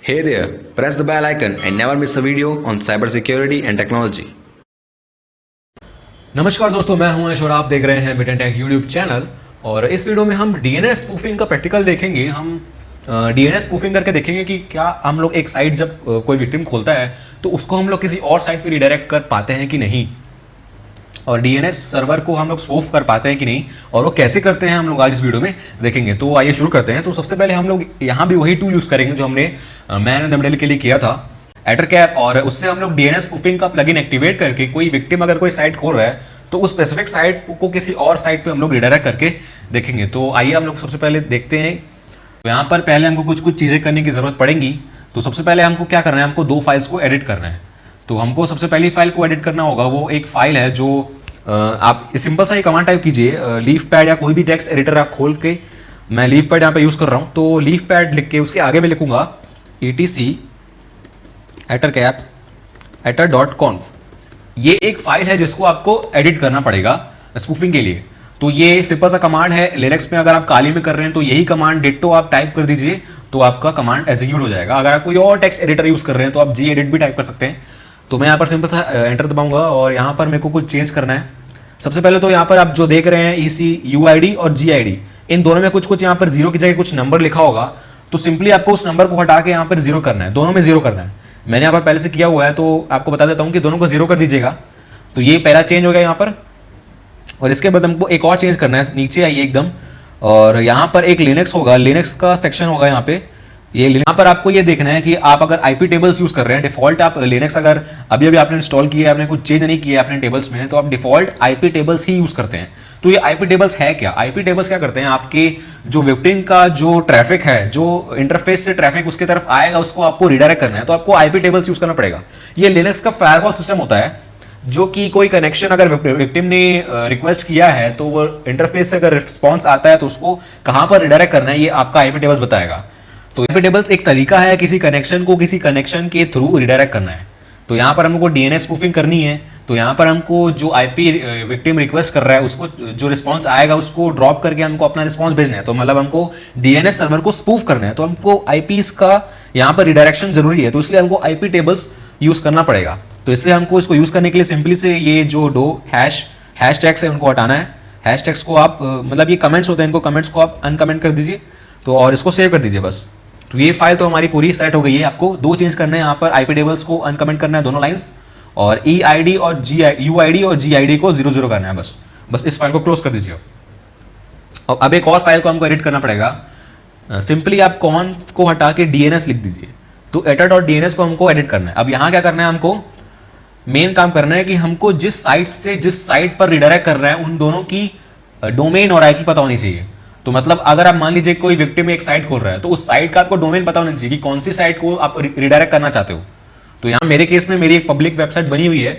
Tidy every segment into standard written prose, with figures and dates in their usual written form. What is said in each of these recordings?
Hey there, press the bell icon and never miss a video on cybersecurity and technology. नमस्कार दोस्तों, मैं हूं और आप देख रहे हैं bit and take YouTube channel. और इस वीडियो में हम डीएनएस स्पूफिंग का प्रैक्टिकल देखेंगे। हम डीएनएस स्पूफिंग करके देखेंगे कि क्या हम लोग एक साइट जब कोई विक्टिम खोलता है तो उसको हम लोग किसी और साइट पे रिडायरेक्ट कर पाते हैं कि नहीं, और डीएनएस सर्वर को हम लोग स्पूफ कर पाते हैं कि नहीं, और वो कैसे करते हैं हम लोग आज इस वीडियो में देखेंगे। तो आइए शुरू करते हैं। तो सबसे पहले हम लोग यहाँ भी वही टूल यूज़ करेंगे जो हमने मैन इन द मिडल के लिए किया था, एटरकैप, और उससे हम लोग डीएनएस स्पूफिंग का प्लगइन एक्टिवेट करके कोई विक्टिम अगर कोई साइट खोल रहा है तो उस स्पेसिफिक साइट को किसी और साइट पे हम लोग रिडायरेक्ट करके देखेंगे। तो आइए हम लोग सबसे पहले देखते हैं। तो यहाँ पर पहले हमको कुछ चीज़ें करने की ज़रूरत पड़ेगी। तो सबसे पहले हमको क्या करना है, हमको दो फाइल्स को एडिट करना है। तो हमको सबसे पहली फाइल को एडिट करना होगा। वो एक फाइल है जो आप सिंपल सा ही कमांड टाइप कीजिए, लीफ पैड या कोई भी टेक्स्ट एडिटर आप खोल के, मैं लीफ पैड यहाँ पे यूज़ कर रहा हूँ। तो लीफ पैड लिख के उसके आगे मैं लिखूंगा etc ettercap.conf। ये एक फाइल है जिसको आपको एडिट करना पड़ेगा स्पूफिंग के लिए। तो ये सिंपल सा कमांड है। लिनक्स में अगर आप काली में कर रहे हैं तो यही कमांड डिट्टो आप टाइप कर दीजिए तो आपका कमांड एग्जीक्यूट हो जाएगा। अगर आप कोई और टेक्स्ट एडिटर यूज़ कर रहे हैं तो आप gedit भी टाइप कर सकते हैं। तो मैं यहाँ पर सिंपल सा एंटर दबाऊंगा और यहाँ पर मेरे को कुछ चेंज करना है। सबसे पहले तो यहाँ पर आप जो देख रहे हैं EC UID और GID, इन दोनों में कुछ यहाँ पर जीरो की जगह कुछ नंबर लिखा होगा। तो सिंपली आपको उस नंबर को हटा के यहाँ पर जीरो करना है, दोनों में जीरो करना है। मैंने यहाँ पर पहले से किया हुआ है तो आपको बता देता हूँ कि दोनों को जीरो कर दीजिएगा। तो ये पहला चेंज हो गया यहाँ पर। और इसके बाद हमको एक और चेंज करना है। नीचे आइए एकदम, और यहाँ पर एक लिनक्स होगा, लिनक्स का सेक्शन होगा यहाँ पे। यहाँ पर आपको ये देखना है कि आप अगर आईपी टेबल्स यूज कर रहे हैं, डिफॉल्ट आप लिनक्स अगर अभी आपने इंस्टॉल किया है, आपने कुछ चेंज नहीं किया अपने टेबल्स में, तो आप डिफॉल्ट आईपी टेबल्स ही यूज करते हैं। तो ये आईपी टेबल्स है क्या? आईपी टेबल्स क्या करते हैं, आपके जो विक्टिम का जो ट्रैफिक है, जो इंटरफेस से ट्रैफिक उसके तरफ आएगा, उसको आपको रिडायरेक्ट करना है। तो आपको आईपी टेबल्स यूज करना पड़ेगा। ये लिनक्स का फायरवॉल सिस्टम होता है, जो कि कोई कनेक्शन अगर विक्टिम ने रिक्वेस्ट किया है तो वो इंटरफेस से अगर रिस्पॉन्स आता है तो उसको कहाँ पर रिडायरेक्ट करना है, ये आपका आईपी टेबल्स बताएगा। तो आईपी टेबल्स एक तरीका है किसी कनेक्शन को किसी कनेक्शन के थ्रू रिडायरेक्ट करना है। तो यहाँ पर हमको डीएनएस स्पूफिंग करनी है। तो यहाँ पर हमको जो आईपी विक्टिम रिक्वेस्ट कर रहा है उसको जो रिस्पॉन्स आएगा उसको ड्रॉप करके हमको अपना रिस्पॉन्स भेजना है। तो मतलब हमको डीएनएस सर्वर को स्पूफ करना है, तो हमको आईपीस का यहाँ पर रिडायरेक्शन जरूरी है। तो इसलिए हमको आईपी टेबल्स यूज करना पड़ेगा। तो इसलिए हमको इसको यूज करने के लिए सिंपली से ये जो दो हैश टैग्स है उनको हटाना है। हैश टैग्स को आप मतलब ये कमेंट्स होते हैं, इनको कमेंट्स को आप अनकमेंट कर दीजिए। तो और इसको सेव कर दीजिए बस। तो ये फाइल तो हमारी पूरी सेट हो गई है। आपको दो चेंज करने हैं, यहाँ पर आईपी टेबल्स को अनकमेंट करना है दोनों लाइंस, और EID और UID और GID को 0 करना है। बस इस फाइल को क्लोज कर दीजिए। और अब एक और फाइल को हमको एडिट करना पड़ेगा। सिंपली आप कॉन्फ को हटा के DNS लिख दीजिए। तो etter.dns को हमको एडिट करना है। अब यहाँ क्या करना है, हमको मेन काम करना है कि हमको जिस साइट से जिस साइट पर रिडायरेक्ट कर रहे हैं उन दोनों की डोमेन और आईपी पता होनी चाहिए। तो मतलब अगर आप मान लीजिए कोई विक्टिम एक साइट खोल रहा है तो उस साइट का आपको डोमेन पता होना चाहिए कि कौन सी साइट को आप रिडायरेक्ट करना चाहते हो। तो यहाँ मेरे केस में मेरी एक पब्लिक वेबसाइट बनी हुई है,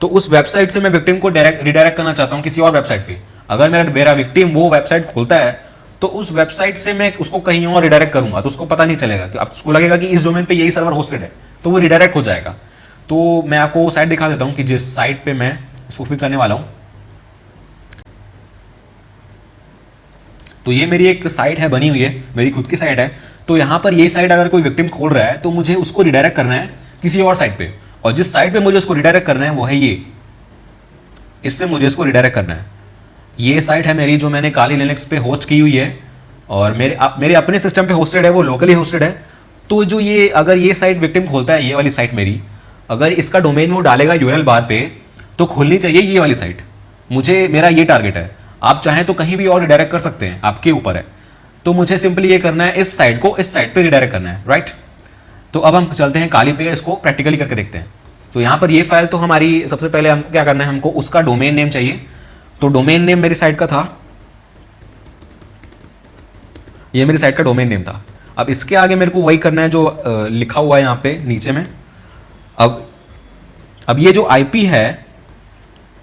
तो उस वेबसाइट से मैं विक्टिम को रिडायरेक्ट करना चाहता हूँ किसी और वेबसाइट पे। अगर मेरा विक्टिम वो वेबसाइट खोलता है तो उस वेबसाइट से मैं उसको कहीं और रिडायरेक्ट करूंगा तो उसको पता नहीं चलेगा, कि उसको लगेगा कि इस डोमेन पे यही सर्वर होस्टेड है, तो वो रिडायरेक्ट हो जाएगा। तो मैं आपको वो साइट दिखा देता हूँ कि जिस साइट पे मैं स्पूफिंग करने वाला हूँ। तो ये मेरी एक साइट है, बनी हुई है, मेरी खुद की साइट है। तो यहाँ पर ये साइट अगर कोई विक्टिम खोल रहा है तो मुझे उसको रिडायरेक्ट करना है किसी और साइट पे, और जिस साइट पे मुझे उसको रिडायरेक्ट करना है वो है ये, इस पे मुझे इसको रिडायरेक्ट करना है। ये साइट है मेरी जो मैंने काली लिनक्स पे होस्ट की हुई है, और मेरे अपने सिस्टम पे होस्टेड है, वो लोकली होस्टेड है। तो जो ये अगर ये साइट विक्टिम खोलता है, ये वाली साइट मेरी, अगर इसका डोमेन वो डालेगा URL बार पे, तो खुलनी चाहिए ये वाली साइट। मेरा ये टारगेट है। आप चाहें तो कहीं भी और रिडायरेक्ट कर सकते हैं, आपके ऊपर है। तो मुझे सिंपली ये करना है, इस साइट को इस साइट पे रिडायरेक्ट करना है, राइट। तो अब हम चलते हैं काली पे, इसको प्रैक्टिकली करके देखते हैं। तो यहाँ पर ये फाइल तो हमारी, सबसे पहले हमको क्या करना है, हमको उसका डोमेन नेम चाहिए। तो डोमेन नेम मेरी साइट का था, ये मेरी साइट का डोमेन नेम था। अब इसके आगे मेरे को वही करना है जो लिखा हुआ है यहाँ पे नीचे में। अब ये जो आईपी है,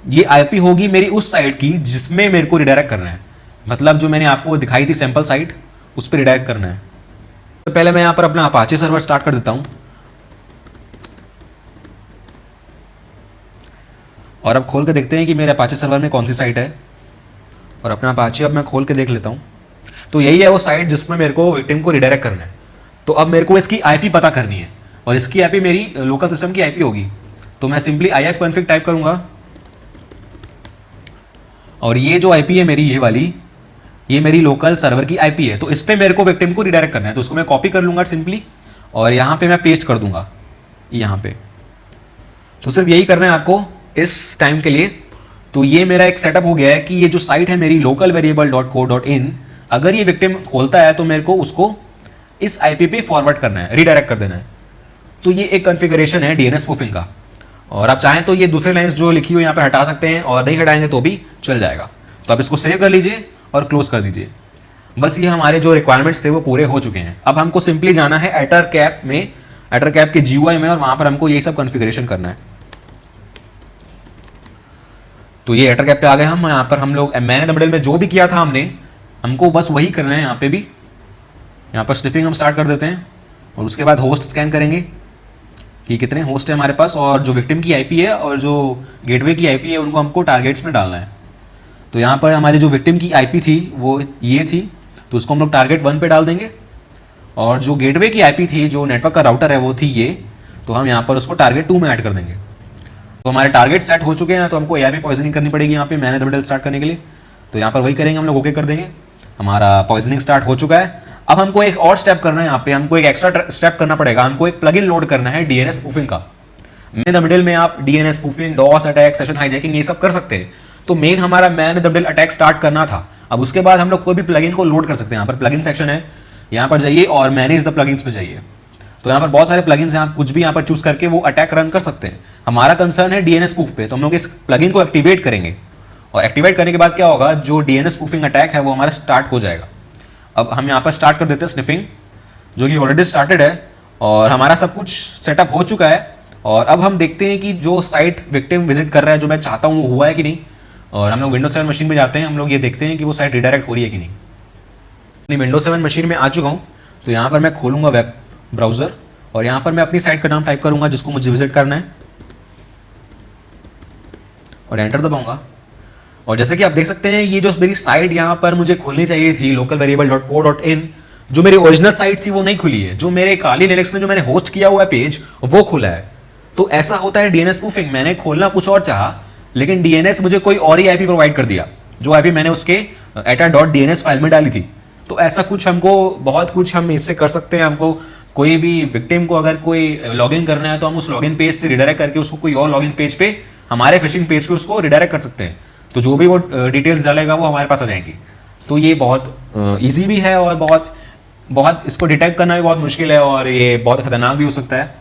ये आईपी होगी मेरी उस साइट की जिसमें मेरे को रिडायरेक्ट करना है। मतलब जो मैंने आपको दिखाई थी सैंपल साइट, उस पर रिडायरेक्ट करना है। तो पहले मैं यहाँ पर अपना अपाचे सर्वर स्टार्ट कर देता हूँ, और अब खोल के देखते हैं कि मेरे अपाचे सर्वर में कौन सी साइट है। और अपना अपाचे अब मैं खोल के देख लेता हूँ। तो यही है वो साइट जिसमें मेरे को विक्टिम को रिडायरेक्ट करना है। तो अब मेरे को इसकी आईपी पता करनी है और इसकी आईपी मेरी लोकल सिस्टम की आईपी होगी। तो मैं सिंपली ifconfig टाइप करूंगा और ये जो आईपी है मेरी, ये वाली, ये मेरी लोकल सर्वर की आईपी है। तो इस पे मेरे को विक्टिम को रिडायरेक्ट करना है, तो उसको मैं कॉपी कर लूंगा सिंपली और यहाँ पे मैं पेस्ट कर दूंगा यहाँ पे। तो सिर्फ यही करना है आपको इस टाइम के लिए। तो ये मेरा एक सेटअप हो गया है कि ये जो साइट है मेरी localvariable.co.in, अगर ये विक्टिम खोलता है तो मेरे को उसको इस आईपी पे फॉरवर्ड करना है, रिडायरेक्ट कर देना है। तो ये एक कॉन्फ़िगरेशन है डीएनएस स्पूफिंग का। और आप चाहें तो ये दूसरे लाइंस जो लिखी हुई यहाँ पे हटा सकते हैं और नहीं हटाएंगे तो भी चल जाएगा। तो आप इसको सेव कर लीजिए और क्लोज कर दीजिए। बस ये हमारे जो रिक्वायरमेंट्स थे वो पूरे हो चुके हैं। अब हमको सिंपली जाना है एटरकैप में, एटरकैप के जीयूआई में, और वहां पर हमको यही सब कॉन्फ़िगरेशन करना है। तो ये एटरकैप पे आ गए हम। यहाँ पर हम लोग मैन इन द मिडल में जो भी किया था हमने, हमको बस वही करना है यहाँ पे भी। यहाँ पर स्निफिंग हम स्टार्ट कर देते हैं और उसके बाद होस्ट स्कैन करेंगे कि कितने होस्ट है हमारे पास, और जो विक्टिम की आईपी है और जो गेटवे की आईपी है उनको हमको टारगेट्स में डालना है। तो यहाँ पर हमारी जो विक्टिम की आईपी थी वो ये थी, तो उसको हम लोग टारगेट 1 पे डाल देंगे। और जो गेटवे की आईपी थी, जो नेटवर्क का राउटर है, वो थी ये, तो हम यहाँ पर उसको टारगेट 2 में ऐड कर देंगे। तो हमारे टारगेट सेट हो चुके हैं। तो हमको एआरपी पॉइजनिंग करनी पड़ेगी यहाँ पे man in the middle start करने के लिए। तो यहाँ पर वही करेंगे हम लोग, ओके कर देंगे। हमारा पॉइजनिंग स्टार्ट हो चुका है। अब हमको एक और स्टेप करना है, यहाँ पे हमको एक एक्स्ट्रा स्टेप करना पड़ेगा। हमको एक प्लगइन लोड करना है डीएनएस स्पूफिंग का। मैन इन द मिडल में आप DNS spoofing, DoS attack, session hijacking, ये सब कर सकते हैं। तो मेन हमारा man in the middle attack start करना था। अब उसके बाद हम लोग कोई भी प्लगइन को लोड कर सकते हैं। यहाँ पर प्लगइन सेक्शन है, यहाँ पर जाइए और मैनेज द प्लगइन्स पे जाइए। तो यहाँ पर बहुत सारे प्लगइन्स हैं, आप कुछ भी यहाँ पर चूज करके वो अटैक रन कर सकते हैं। हमारा कंसर्न है डीएनएस स्पूफ पे, तो हम लोग इस प्लगइन को एक्टिवेट करेंगे और एक्टिवेट करने के बाद क्या होगा, जो डीएनएस स्पूफिंग अटैक है वो हमारा स्टार्ट हो जाएगा। अब हम यहाँ पर स्टार्ट कर देते हैं स्निफिंग, जो कि ऑलरेडी स्टार्टेड है और हमारा सब कुछ सेटअप हो चुका है। और अब हम देखते हैं कि जो साइट विक्टिम विजिट कर रहा है, जो मैं चाहता हूँ, वो हुआ है कि नहीं। और हम लोग विंडोज 7 मशीन में जाते हैं, हम लोग ये देखते हैं कि वो साइट रिडायरेक्ट हो रही है कि नहीं। अपनी विंडोज 7 मशीन में आ चुका हूँ। तो यहाँ पर मैं खोलूँगा वेब ब्राउज़र और यहाँ पर मैं अपनी साइट का नाम टाइप करूँगा जिसको मुझे विजिट करना है और एंटर दबाऊँगा। और जैसे कि आप देख सकते हैं, ये जो मेरी साइट यहाँ पर मुझे खोलनी चाहिए थी localvariable.co.in, जो मेरी ओरिजिनल साइट थी वो नहीं खुली है। जो मेरे काली लिनक्स में जो मैंने होस्ट किया हुआ है पेज, वो खुला है। तो ऐसा होता है डीएनएस स्पूफिंग। मैंने खोलना कुछ और चाहा, लेकिन डीएनएस मुझे कोई और ही आईपी प्रोवाइड कर दिया, जो आईपी मैंने उसके eta.dns फाइल में डाली थी। तो ऐसा कुछ हमको, बहुत कुछ हम इससे कर सकते हैं। हमको कोई भी विक्टिम को अगर कोई लॉगिन करना है तो हम उस लॉगिन पेज से रिडायरेक्ट करके उसको कोई और लॉगिन पेज पे, हमारे फिशिंग पेज पे उसको रिडायरेक्ट कर सकते हैं। तो जो भी वो डिटेल्स डालेगा वो हमारे पास आ जाएंगी। तो ये बहुत ईजी भी है और बहुत इसको डिटेक्ट करना भी बहुत मुश्किल है और ये बहुत खतरनाक भी हो सकता है।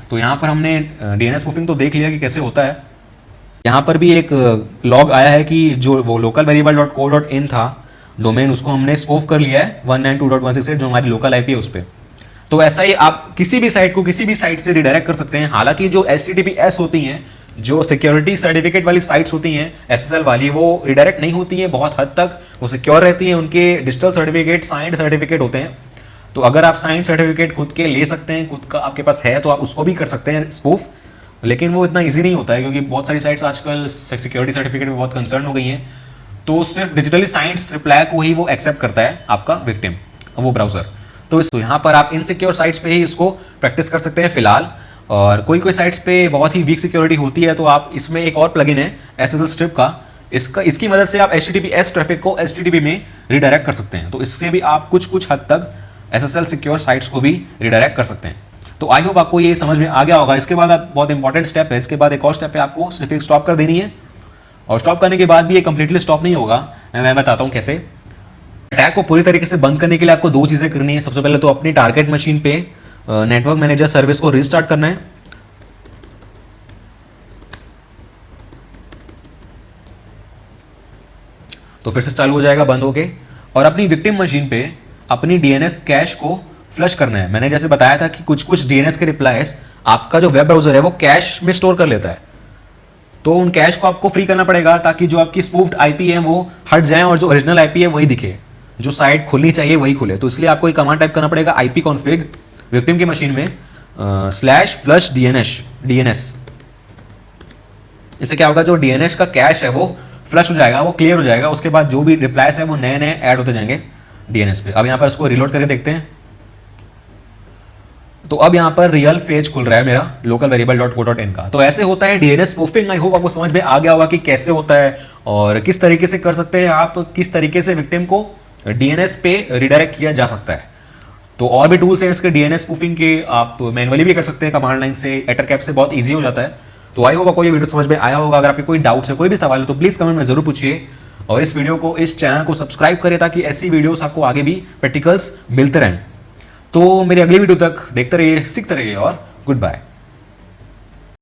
तो यहाँ पर हमने डीएनएस स्पूफिंग तो देख लिया कि कैसे होता है। यहाँ पर भी एक लॉग आया है कि जो वो localvariable.co.in था डोमेन, उसको हमने स्पूफ कर लिया है 192.168, जो हमारी लोकल आईपी है उस पर। तो ऐसा ही आप किसी भी साइट को किसी भी साइट से रिडायरेक्ट कर सकते हैं। हालांकि जो HTTPS होती हैं, जो सिक्योरिटी सर्टिफिकेट वाली साइट्स होती हैं SSL वाली, वो रिडायरेक्ट नहीं होती हैं बहुत हद तक, वो सिक्योर रहती हैं। उनके डिजिटल सर्टिफिकेट, साइंड सर्टिफिकेट होते हैं। तो अगर आप साइंड सर्टिफिकेट खुद के ले सकते हैं, खुद का आपके पास है, तो आप उसको भी कर सकते हैं स्पूफ। लेकिन वो इतना ईजी नहीं होता है, क्योंकि बहुत सारी साइट्स आजकल सिक्योरिटी सर्टिफिकेट में बहुत कंसर्न हो गई हैं। तो सिर्फ डिजिटली साइंड रिप्लाई को ही वो एक्सेप्ट करता है आपका विक्टिम, वो ब्राउजर। तो यहाँ पर आप इनसिक्योर साइट्स पे ही इसको प्रैक्टिस कर सकते हैं फिलहाल। और कोई साइट्स पे बहुत ही वीक सिक्योरिटी होती है, तो आप इसमें एक और प्लगइन है SSL स्ट्रिप का, इसकी मदद से आप HTTPS ट्रैफिक को HTTP में रिडायरेक्ट कर सकते हैं। तो इससे भी आप कुछ हद तक SSL सिक्योर साइट्स को भी रिडायरेक्ट कर सकते हैं। तो आई होप आपको ये समझ में आ गया होगा। इसके बाद आप बहुत इंपॉर्टेंट स्टेप है, इसके बाद एक और स्टेप है, आपको सिर्फ एक स्टॉप कर देनी है। और स्टॉप करने के बाद भी ये कंप्लीटली स्टॉप नहीं होगा, मैं बताता हूँ कैसे। अटैक को पूरी तरीके से बंद करने के लिए आपको 2 चीज़ें करनी है। सबसे पहले तो अपनी टारगेट मशीन पे नेटवर्क मैनेजर सर्विस को रिस्टार्ट करना है। तो फिर से चालू हो जाएगा बंद होके। और अपनी विक्टिम मशीन पे अपनी डीएनएस कैश को फ्लश करना है। मैंने जैसे बताया था कि कुछ डीएनएस के रिप्लाईज आपका जो वेब ब्राउजर है वो कैश में स्टोर कर लेता है। तो उन कैश को आपको फ्री करना पड़ेगा, ताकि जो आपकी स्पूफ्ड आईपी है वो हट जाए और जो ओरिजिनल आईपी है वही दिखे, जो साइट खुलनी चाहिए वही खुले। तो इसलिए आपको एक कमांड टाइप करना पड़ेगा ipconfig विक्टिम की मशीन में /flush DNS। इससे क्या होगा, जो डीएनएस का कैश है वो फ्लश हो जाएगा, वो क्लियर हो जाएगा। उसके बाद जो भी रिप्लाईज है वो नए नए ऐड होते जाएंगे डीएनएस पे। अब यहाँ पर इसको रिलोड करके देखते हैं। तो अब यहाँ पर रियल पेज खुल रहा है मेरा local variable dot co dot in का। तो ऐसे होता है डीएनएस स्पूफिंग। आई होप आपको समझ में आ गया होगा कि कैसे होता है और किस तरीके से कर सकते हैं आप, किस तरीके से विक्टिम को डीएनएस पे रिडायरेक्ट किया जा सकता है। तो और भी टूल्स हैं इसके डीएनएस स्पूफिंग के, आप मैनुअली भी कर सकते हैं कमांड लाइन से, एटरकैप से बहुत ईजी हो जाता है। तो आई होप आपको ये वीडियो समझ में आया होगा। अगर आपके कोई डाउट्स है, कोई भी सवाल है तो प्लीज कमेंट में जरूर पूछिए और इस वीडियो को, इस चैनल को सब्सक्राइब करें ताकि ऐसी वीडियोस आपको आगे भी प्रैक्टिकल्स मिलते रहें। तो मेरी अगली वीडियो तक देखते रहिए, सीखते रहिए और गुड बाय।